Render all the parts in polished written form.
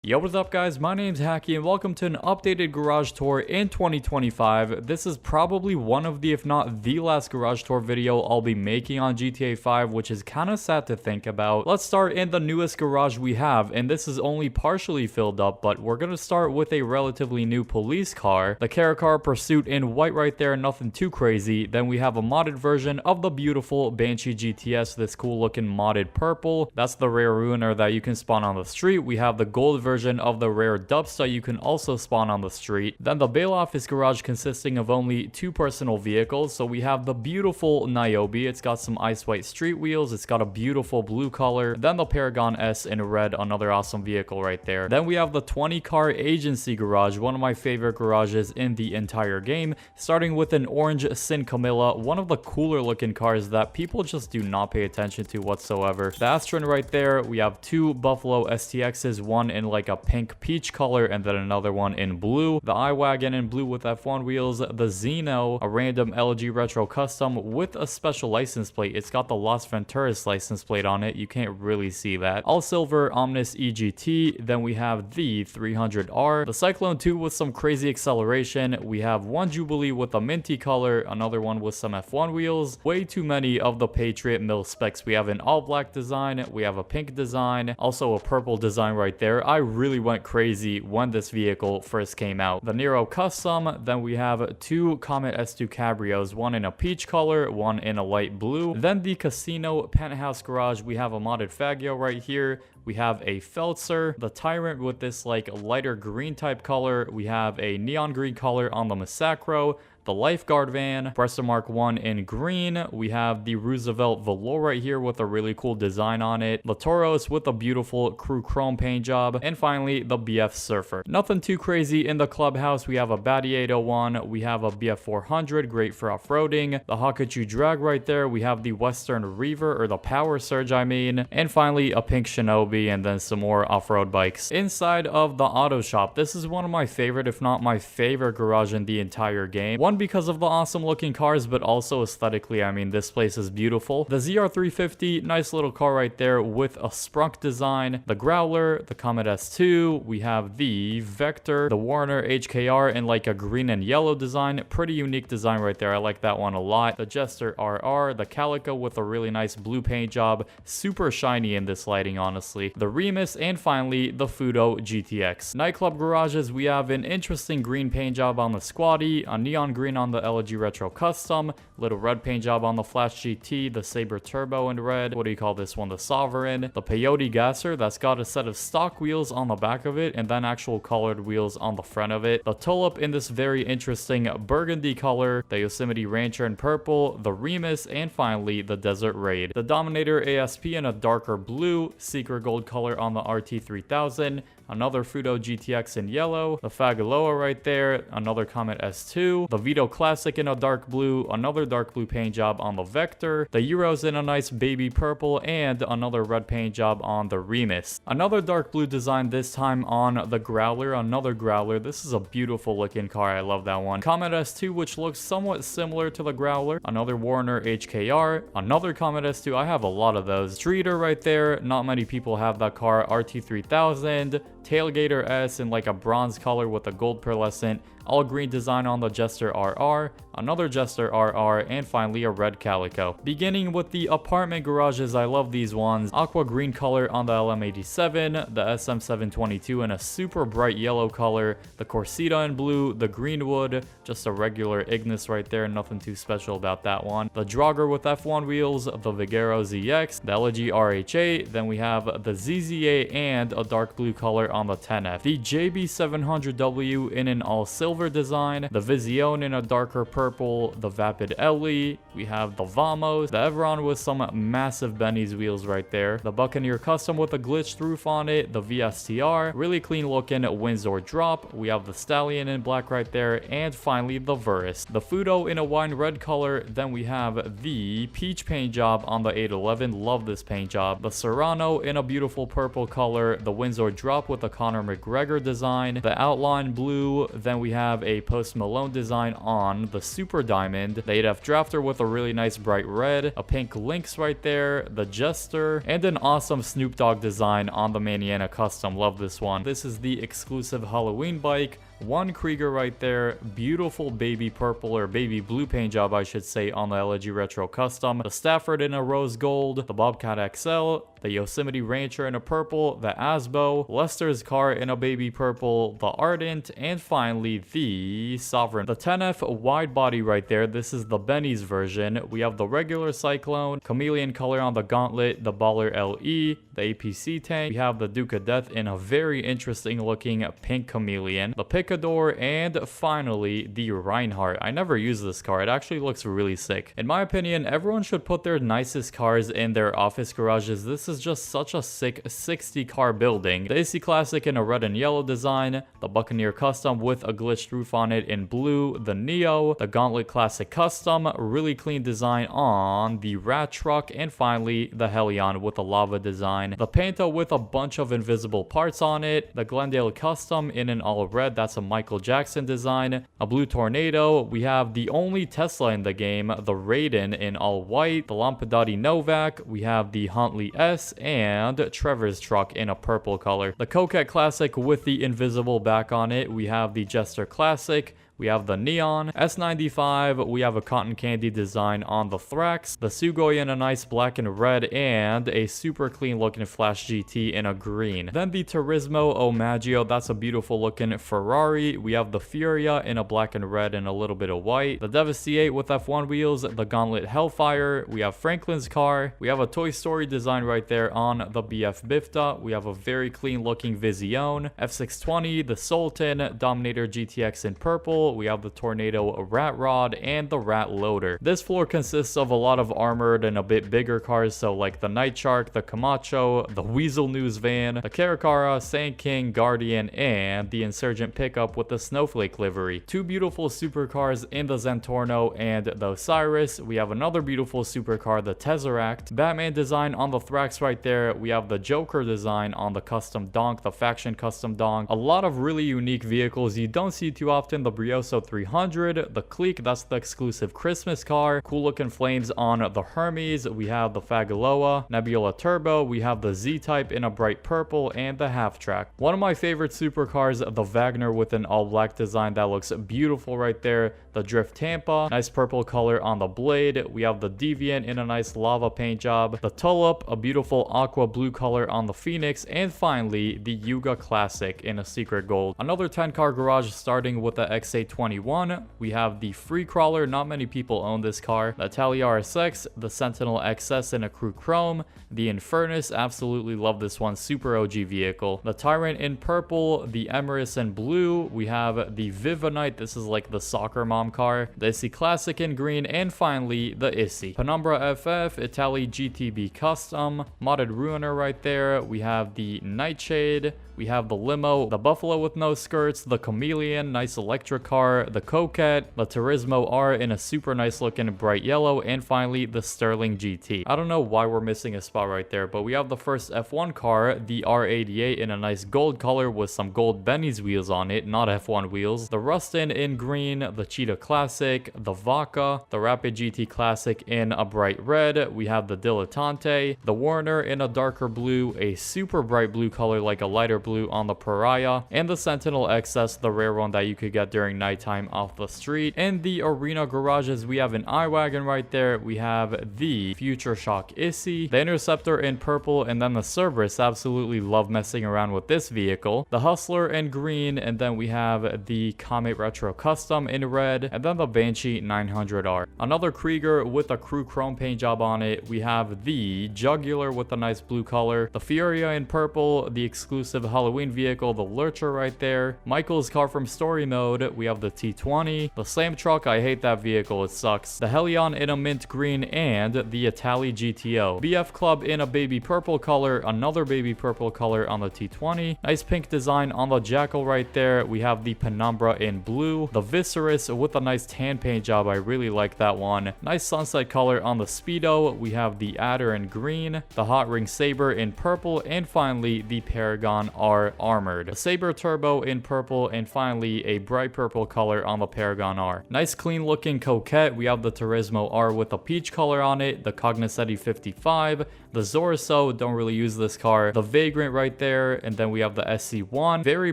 Yo, what's up guys, my name's Hakiii and welcome to an updated garage tour in 2025. This is probably one of the, if not the last garage tour video I'll be making on GTA 5, which is kind of sad to think about. Let's start in the newest garage we have, and this is only partially filled up, but we're gonna start with a relatively new police car. The Car Pursuit in white right there, nothing too crazy. Then we have a modded version of the beautiful Banshee GTS, this cool looking modded purple. That's the rare ruiner that you can spawn on the street. We have the gold version of the rare Dubsta you can also spawn on the street. Then the bail office garage consisting of only two personal vehicles. So we have the beautiful Niobe. It's got some ice white street wheels. It's got a beautiful blue color. Then the Paragon S in red, another awesome vehicle right there. Then we have the 20 car agency garage, one of my favorite garages in the entire game, starting with an orange Sin Camilla, one of the cooler looking cars that people just do not pay attention to whatsoever. The Astron right there. We have two Buffalo STXs, one in like a pink peach color and then another one in blue. The iWagon in blue with F1 wheels. The Zeno, a random LG Retro Custom with a special license plate. It's got the Las Venturas license plate on it. You can't really see that. All silver Omnis EGT. Then we have the 300R. The Cyclone 2 with some crazy acceleration. We have one Jubilee with a minty color. Another one with some F1 wheels. Way too many of the Patriot Mill specs. We have an all black design. We have a pink design. Also a purple design right there. I really went crazy when this vehicle first came out. The Nero Custom, then we have two Comet S2 Cabrios, one in a peach color, one in a light blue. Then the Casino Penthouse Garage, we have a modded Fagio right here. We have a Feltzer, the Tyrant with this like lighter green type color. We have a neon green color on the Massacro. The Lifeguard van, Presser Mark 1 in green. We have the Roosevelt Velour right here with a really cool design on it. The Tauros with a beautiful crew chrome paint job. And finally, the BF Surfer. Nothing too crazy in the Clubhouse. We have a Batty 801. We have a BF 400, great for off-roading. The Hakiii Drag right there. We have the Western Reaver, or the Power Surge, I mean. And finally, a pink Shinobi, and then some more off-road bikes. Inside of the auto shop, this is one of my favorite, if not my favorite garage in the entire game. One, because of the awesome looking cars, but also aesthetically, I mean, this place is beautiful. The ZR350, nice little car right there with a sprunk design. The Growler, the Comet S2, we have the Vector, the Warner HKR in like a green and yellow design. Pretty unique design right there. I like that one a lot. The Jester RR, the Calico with a really nice blue paint job. Super shiny in this lighting, honestly. The Remus, and finally, the Fudo GTX. Nightclub garages, we have an interesting green paint job on the Squatty, a neon green on the LG Retro Custom, little red paint job on the Flash GT, the Sabre Turbo in red, what do you call this one, the Sovereign, the Peyote Gasser that's got a set of stock wheels on the back of it and then actual colored wheels on the front of it, the Tulip in this very interesting burgundy color, the Yosemite Rancher in purple, the Remus, and finally the Desert Raid. The Dominator ASP in a darker blue, Secret Gold color on the RT3000, another Fudo GTX in yellow, the Fagaloa right there, another Comet S2, the Vito Classic in a dark blue, another dark blue paint job on the Vector, the Euros in a nice baby purple, and another red paint job on the Remus. Another dark blue design, this time on the Growler, another Growler. This is a beautiful looking car, I love that one. Comet S2, which looks somewhat similar to the Growler, another Warner HKR, another Comet S2, I have a lot of those. Streeter right there, not many people have that car, RT3000, Tailgater S in like a bronze color with a gold pearlescent, all green design on the Jester RR, another Jester RR, and finally a red Calico. Beginning with the apartment garages, I love these ones. Aqua green color on the LM87, the SM722 in a super bright yellow color, the Corsita in blue, the Greenwood, just a regular Ignis right there, nothing too special about that one. The Draugr with F1 wheels, the Vigero ZX, the LG RH8, then we have the ZZ8 and a dark blue color on the 10F. The JB700W in an all silver design, the Vizione in a darker purple, the Vapid LE, we have the Vamos, the Evron with some massive Benny's wheels right there, the Buccaneer Custom with a glitched roof on it, the VSTR, really clean looking Windsor Drop, we have the Stallion in black right there, and finally the Verus. The Fudo in a wine red color, then we have the peach paint job on the 811, love this paint job, the Serrano in a beautiful purple color, the Windsor Drop with with a Conor McGregor design, the outline blue. Then we have a Post Malone design on the Super Diamond, the 8F Drafter with a really nice bright red, a pink Lynx right there, the Jester, and an awesome Snoop Dogg design on the Maniana Custom. Love this one. This is the exclusive Halloween bike. One Krieger right there, beautiful baby purple or baby blue paint job I should say on the Elegy Retro Custom, the Stafford in a rose gold, the Bobcat XL, the Yosemite Rancher in a purple, the Asbo, Lester's car in a baby purple, the Ardent, and finally the Sovereign. The 10F wide body right there, this is the Benny's version. We have the regular Cyclone, chameleon color on the Gauntlet, the Baller LE, the APC tank. We have the Duke of Death in a very interesting looking pink chameleon, the Picador, and finally the Reinhardt. I never use this car. It actually looks really sick. In my opinion, everyone should put their nicest cars in their office garages. This is just such a sick 60 car building. The AC Classic in a red and yellow design, the Buccaneer Custom with a glitched roof on it in blue, the Neo, the Gauntlet Classic Custom, really clean design on the Rat Truck, and finally the Helion with a lava design, the Panta with a bunch of invisible parts on it, the Glendale Custom in an all red, that's a Michael Jackson design, a blue Tornado. We have the only Tesla in the game, the Raiden in all white, the Lampadati Novak, we have the Huntley S, and Trevor's truck in a purple color. The Coquette Classic with the invisible back on it. We have the Jester Classic. We have the Neon S95, we have a cotton candy design on the Thrax, the Sugoi in a nice black and red, and a super clean looking Flash GT in a green. Then the Turismo Omaggio, that's a beautiful looking Ferrari. We have the Furia in a black and red and a little bit of white, the Devastate with F1 wheels, the Gauntlet Hellfire, we have Franklin's car, we have a Toy Story design right there on the BF Bifta, we have a very clean looking Vizione, F620, the Sultan, Dominator GTX in purple, we have the Tornado Rat Rod, and the Rat Loader. This floor consists of a lot of armored and a bit bigger cars, so like the Night Shark, the Camacho, the Weasel News Van, the Caracara, Sand King, Guardian, and the Insurgent pickup with the Snowflake livery. Two beautiful supercars in the Zentorno and the Osiris. We have another beautiful supercar, the Tesseract. Batman design on the Thrax right there. We have the Joker design on the Custom Donk, the Faction Custom Donk. A lot of really unique vehicles you don't see too often. The Brioso 300, the Clique, that's the exclusive Christmas car. Cool looking flames on the Hermes. We have the Fagaloa, Nebula Turbo. We have the Z-Type in a bright purple, and the Half Track. One of my favorite supercars, the Wagner with an all black design that looks beautiful right there. The Drift Tampa, nice purple color on the blade. We have the Deviant in a nice lava paint job. The Tulip, a beautiful aqua blue color on the Phoenix. And finally, the Yuga Classic in a secret gold. Another 10 car garage starting with the XA21. We have the Free Crawler, not many people own this car. The Tally RSX, the Sentinel XS in a crew chrome. The Infernus, absolutely love this one, super OG vehicle. The Tyrant in purple, the Emrys in blue. We have the Vivanite, this is like the soccer mom car. The Issy Classic in green, and finally the Issy. Penumbra FF, Italy GTB Custom, modded Ruiner right there. We have the Nightshade. We have the Limo, the Buffalo with no skirts, the Chameleon, nice electric car, the Coquette, the Turismo R in a super nice looking bright yellow, and finally the Sterling GT. I don't know why we're missing a spot right there, but we have the first F1 car, the R88 in a nice gold color with some gold Benny's wheels on it, not F1 wheels. The Rustin in green, the Cheetah Classic, the Vaca, the Rapid GT Classic in a bright red. We have the Dilettante, the Warner in a darker blue, a super bright blue color like a lighter blue on the Pariah, and the Sentinel XS, the rare one that you could get during nighttime off the street. In the arena garages, we have an iWagon right there. We have the Future Shock Issy, the Interceptor in purple, and then the Cerberus. Absolutely love messing around with this vehicle. The Hustler in green, and then we have the Comet Retro Custom in red, and then the Banshee 900R. Another Krieger with a crew chrome paint job on it. We have the Jugular with a nice blue color, the Furia in purple, the exclusive Halloween vehicle, the Lurcher right there. Michael's car from story mode. We have have the T20, the Slam Truck, I hate that vehicle, it sucks, the Helion in a mint green, and the Itali GTO. BF Club in a baby purple color, another baby purple color on the T20. Nice pink design on the Jackal right there. We have the Penumbra in blue, the Viserys with a nice tan paint job, I really like that one. Nice sunset color on the Speedo. We have the Adder in green, the Hot Ring Saber in purple, and finally the Paragon R armored. The Saber Turbo in purple, and finally a bright purple color on the Paragon R. Nice clean looking Coquette. We have the Turismo R with a peach color on it, the Cognoscenti 55, the Zorso, don't really use this car, the Vagrant right there, and then we have the SC1, very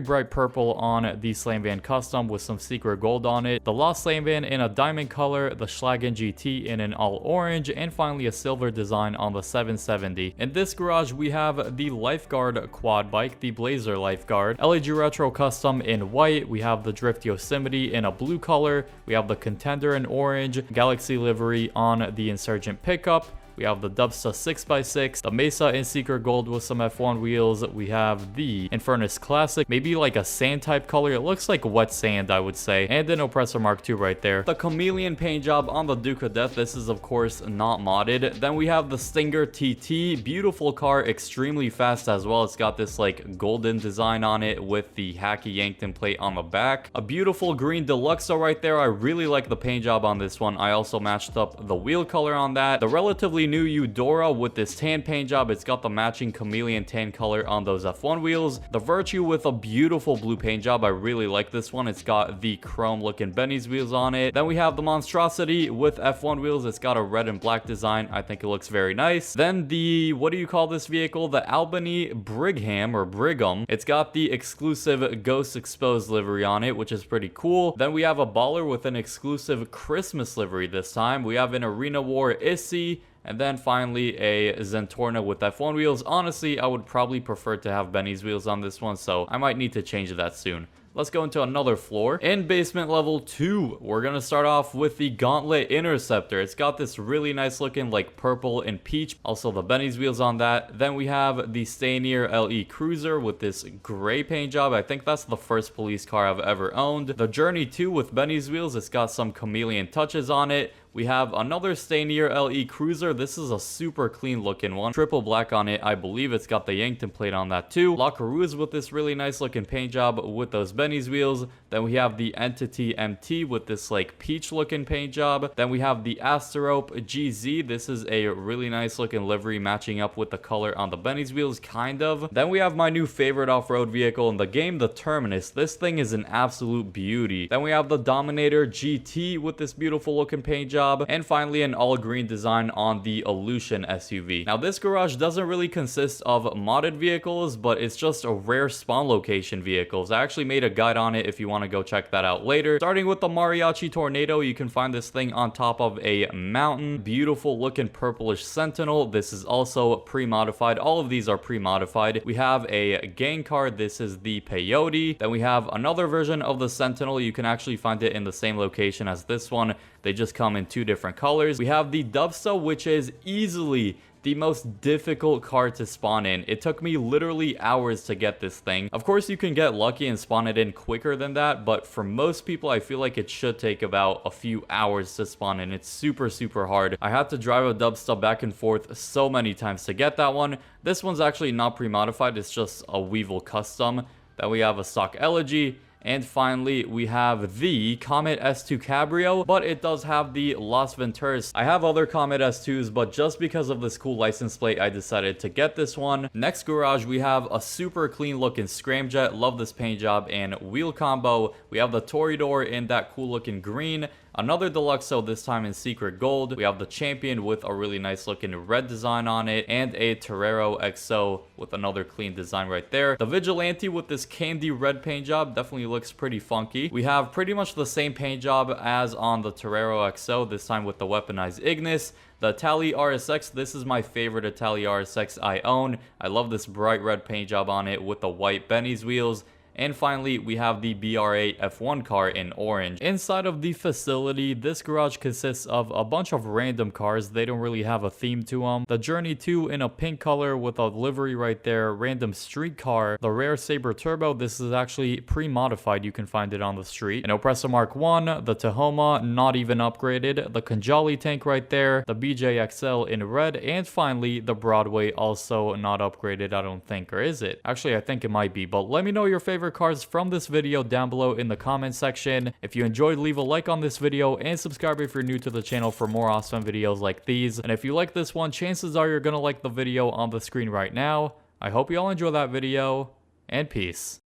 bright purple on the Slam Van Custom with some secret gold on it, the Lost Slam Van in a diamond color, the Schlagen GT in an all orange, and finally a silver design on the 770. In this garage, we have the Lifeguard quad bike, the Blazer Lifeguard, LAG Retro Custom in white, we have the Drift Yosemite in a blue color, we have the Contender in orange, Galaxy livery on the Insurgent pickup, we have the Dubsta 6x6, the Mesa in secret gold with some F1 wheels. We have the Infernus Classic, maybe like a sand type color. It looks like wet sand, I would say. And an Oppressor Mark II right there. The Chameleon paint job on the Duke of Death. This is, of course, not modded. Then we have the Stinger TT. Beautiful car, extremely fast as well. It's got this like golden design on it with the Hakiii Yankton plate on the back. A beautiful green Deluxo right there. I really like the paint job on this one. I also matched up the wheel color on that. The relatively new Eudora with this tan paint job. It's got the matching chameleon tan color on those F1 wheels. The Virtue with a beautiful blue paint job. I really like this one. It's got the chrome looking Benny's wheels on it. Then we have the Monstrosity with F1 wheels. It's got a red and black design. I think it looks very nice. Then the, what do you call this vehicle? The Albany Brigham or Brigham. It's got the exclusive Ghost Exposed livery on it, which is pretty cool. Then we have a Baller with an exclusive Christmas livery this time. We have an Arena War Issy. And then finally a Zentorna with F1 wheels. Honestly, I would probably prefer to have Benny's wheels on this one, so I might need to change that soon. Let's go into another floor. In basement level 2, we're going to start off with the Gauntlet Interceptor. It's got this really nice looking like purple and peach. Also the Benny's wheels on that. Then we have the Stayneer LE Cruiser with this gray paint job. I think that's the first police car I've ever owned. The Journey 2 with Benny's wheels. It's got some chameleon touches on it. We have another Stayneer LE Cruiser. This is a super clean looking one. Triple black on it. I believe it's got the Yankton plate on that too. Lockaroos with this really nice looking paint job with those Benny's wheels. Then we have the Entity MT with this like peach looking paint job. Then we have the Asterope GZ. This is a really nice looking livery matching up with the color on the Benny's wheels, kind of. Then we have my new favorite off-road vehicle in the game, the Terminus. This thing is an absolute beauty. Then we have the Dominator GT with this beautiful looking paint job. And finally an all green design on the Illusion SUV. Now this garage doesn't really consist of modded vehicles, but it's just a rare spawn location vehicles. I actually made a guide on it if you want to go check that out later. Starting with the Mariachi Tornado, you can find this thing on top of a mountain. Beautiful looking purplish Sentinel. This is also pre-modified. All of these are pre-modified. We have a gang car. This is the Peyote. Then we have another version of the Sentinel. You can actually find it in the same location as this one. They just come in two different colors. We have the Dubsta, which is easily the most difficult car to spawn in. It took me literally hours to get this thing. Of course, you can get lucky and spawn it in quicker than that, but for most people, I feel like it should take about a few hours to spawn in. It's super, super hard. I had to drive a Dubsta back and forth so many times to get that one. This one's actually not pre-modified. It's just a Weevil custom. Then we have a stock Elegy. And finally, we have the Comet S2 Cabrio, but it does have the Las Venturas. I have other Comet S2s, but just because of this cool license plate, I decided to get this one. Next garage, we have a super clean looking Scramjet. Love this paint job and wheel combo. We have the Toreador in that cool looking green. Another Deluxo, this time in secret gold. We have the Champion with a really nice looking red design on it, and a Torero XO with another clean design right there. The Vigilante with this candy red paint job definitely looks pretty funky. We have pretty much the same paint job as on the Torero XO, this time with the weaponized Ignis. The Itali RSX, this is my favorite Itali RSX I own. I love this bright red paint job on it with the white Benny's wheels. And finally, we have the BR8 F1 car in orange. Inside of the facility, this garage consists of a bunch of random cars. They don't really have a theme to them. The Journey 2 in a pink color with a livery right there, random street car, the rare Sabre Turbo. This is actually pre-modified. You can find it on the street. An Oppressor Mark 1, the Tahoma, not even upgraded, the Kanjali tank right there, the BJXL in red, and finally the Broadway, also not upgraded, I don't think, or is it? Actually, I think it might be, but let me know your favorite cars from this video down below in the comment section. If you enjoyed, leave a like on this video and subscribe if you're new to the channel for more awesome videos like these. And if you like this one, chances are you're gonna like the video on the screen right now. I hope you all enjoy that video, and peace.